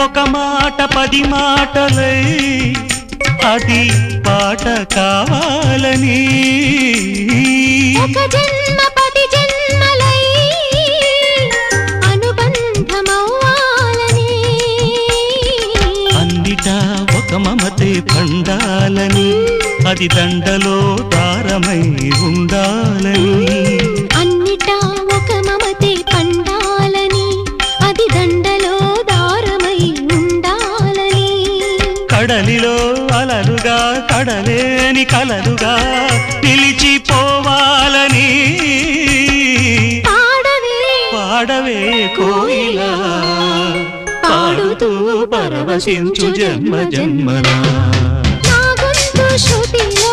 ఒక మాట 10 మాటలై అది పాట కావాలని ఒక జన్మ 10 జన్మలై అనుబంధమవ్వాలని అన్నిటా ఒక మమతే పండాలని అది దండలో దారమై ఉండాలని అన్నిటా ఒక మమతే పండాలని అది దండలో దారమై ఉండాలని కడలిలో అలలుగా కడలేని కలలుగా నిలిచిపోవాలని పాడవే కోయిలా పాడుతూ పరవశించు జన్మ జన్మలా నా గొంతు శృతిలో